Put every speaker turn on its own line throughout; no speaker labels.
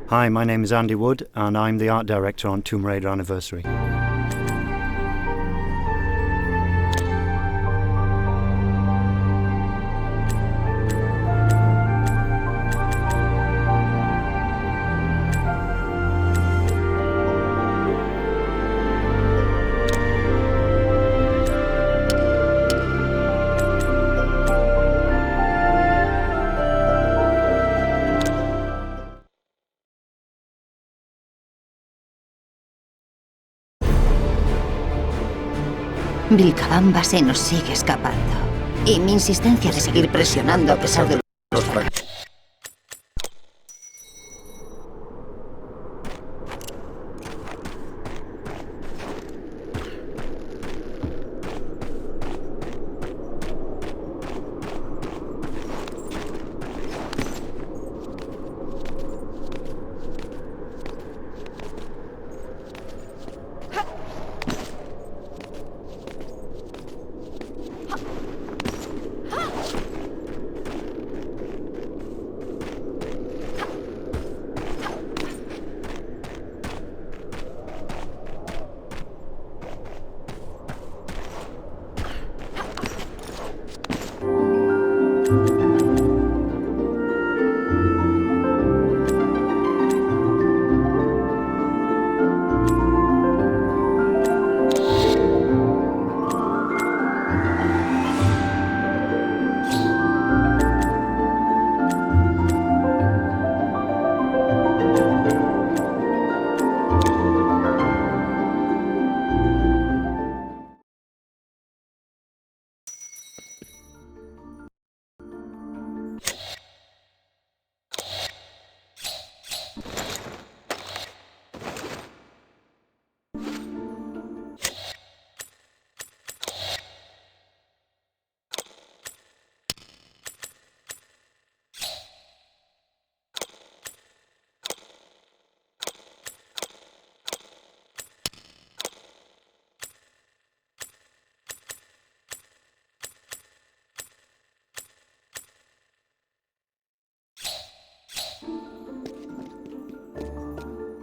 Hi, my name is Andy Wood, and I'm the art director on Tomb Raider Anniversary.
Vilcabamba se nos sigue escapando. Y mi insistencia de seguir presionando a pesar de los fracasos.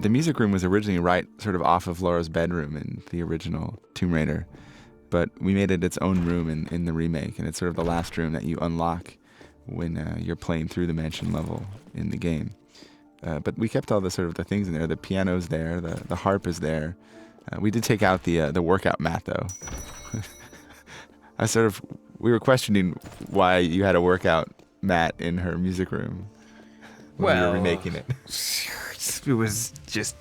The music room was originally right sort of off of Laura's bedroom in the original Tomb Raider, but we made it its own room in the remake, and it's sort of the last room that you unlock when you're playing through the mansion level in the game. But we kept all the sort of the things in there. The piano's there, the harp is there. We did take out the workout mat though. We were questioning why you had a workout mat in her music room when we were remaking it.
It was just,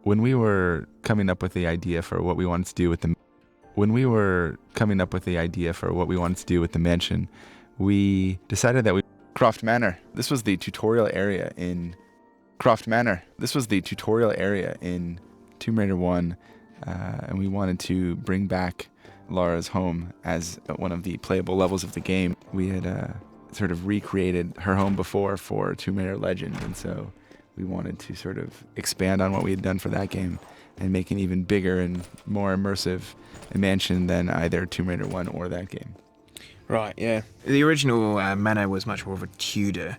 When we were coming up with the idea for what we wanted to do with the mansion, we decided that Croft Manor. This was the tutorial area in Tomb Raider 1, and we wanted to bring back Laura's home as one of the playable levels of the game. We had sort of recreated her home before for Tomb Raider Legend, and so we wanted to sort of expand on what we had done for that game and make an even bigger and more immersive mansion than either Tomb Raider 1 or that game.
Right, yeah. The original Manor was much more of a Tudor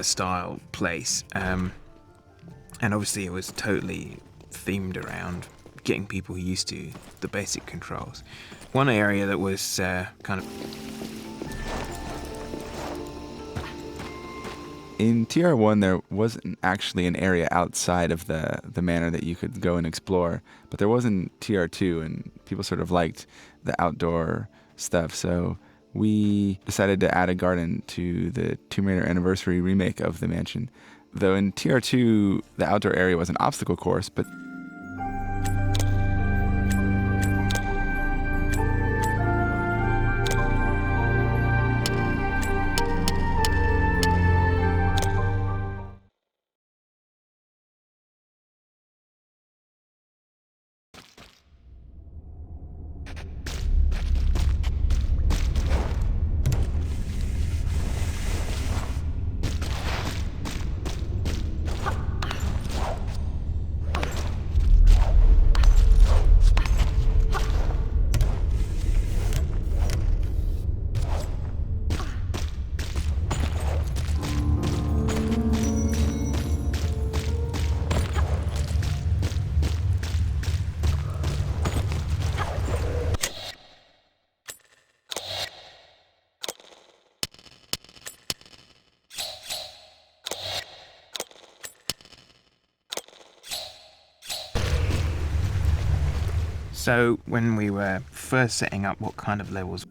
style place, and obviously it was totally themed around getting people used to the basic controls. One area that was kind of...
In TR1, there wasn't actually an area outside of the manor that you could go and explore, but there was in TR2, and people sort of liked the outdoor stuff, so we decided to add a garden to the Tomb Raider Anniversary remake of the mansion. Though in TR2, the outdoor area was an obstacle course, but
So when we were first setting up what kind of levels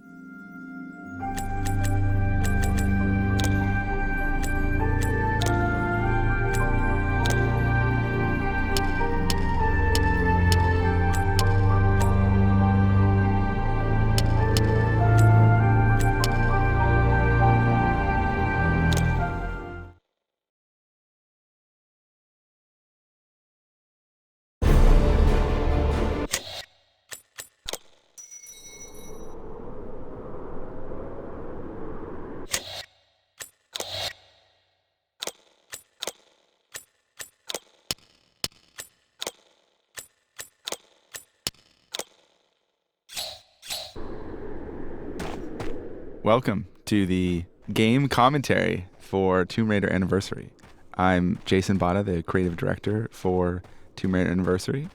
Welcome to the game commentary for Tomb Raider Anniversary. I'm Jason Botta, the creative director for Tomb Raider Anniversary.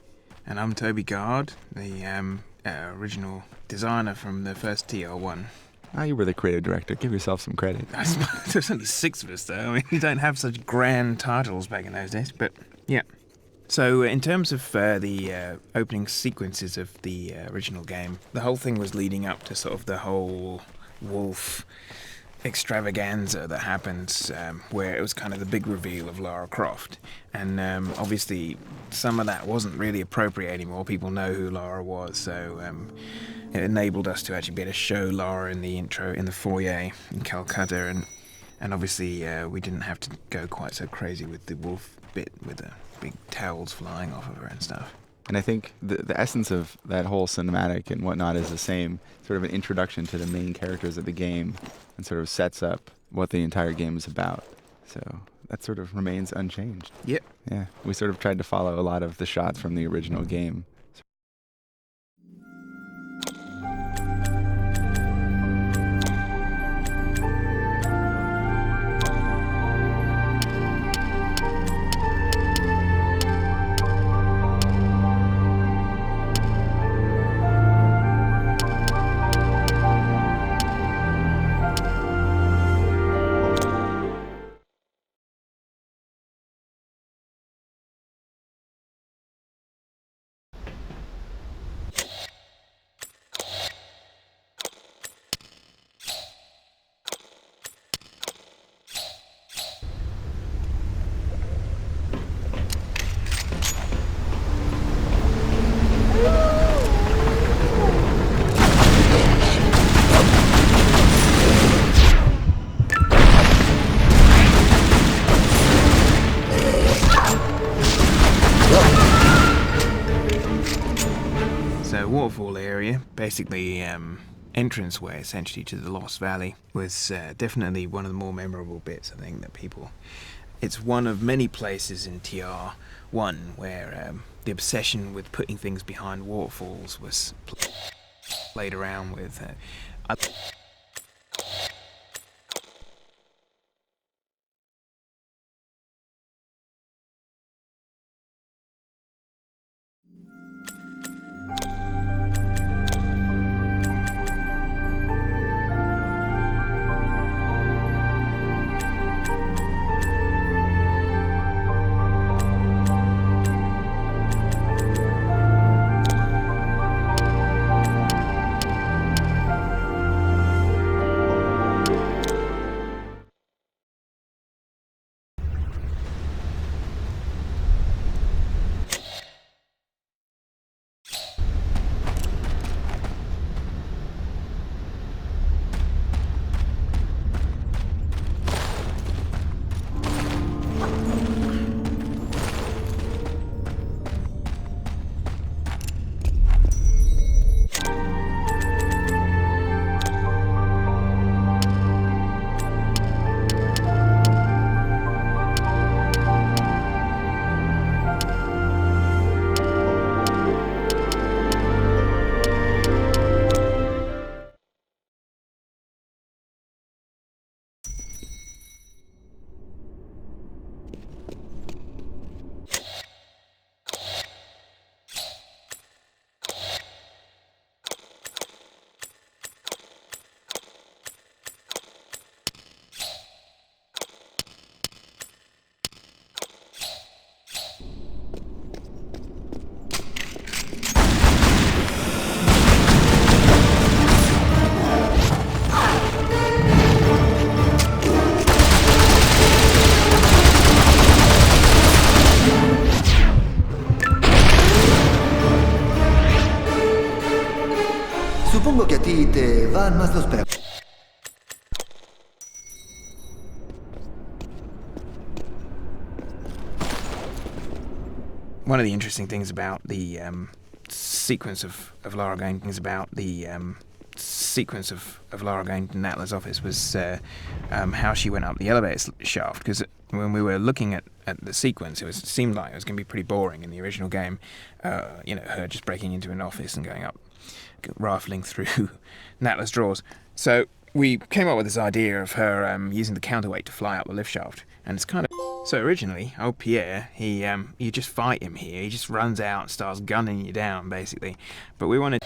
And I'm Toby Gard, the original designer from the first TR1.
You were the creative director. Give yourself some credit.
There's only 6 of us, though. I mean, we don't have such grand titles back in those days, but yeah. So in terms of the opening sequences of the original game, the whole thing was leading up to sort of the whole wolf extravaganza that happens, where it was kind of the big reveal of Lara Croft. And obviously some of that wasn't really appropriate anymore. People know who Lara was, so it enabled us to actually be able to show Lara in the intro, in the foyer in Calcutta, and obviously we didn't have to go quite so crazy with the wolf bit with the big towels flying off of her and stuff.
And I think the essence of that whole cinematic and whatnot is the same, sort of an introduction to the main characters of the game and sort of sets up what the entire game is about. So that sort of remains unchanged.
Yep.
Yeah, we sort of tried to follow a lot of the shots from the original game.
Waterfall area, basically entranceway essentially to the Lost Valley, was definitely one of the more memorable bits. I think that it's one of many places in TR1 where the obsession with putting things behind waterfalls was played around with.
van más los perros.
One of the interesting things about the sequence of Lara going to Natla's office was how she went up the elevator shaft, because when we were looking at the sequence, it seemed like it was going to be pretty boring in the original game. Her just breaking into an office and going up, rifling through Natla's drawers. So we came up with this idea of her using the counterweight to fly up the lift shaft, and it's kind of... So originally, old Pierre, you just fight him here. He just runs out and starts gunning you down, basically. But we wanted...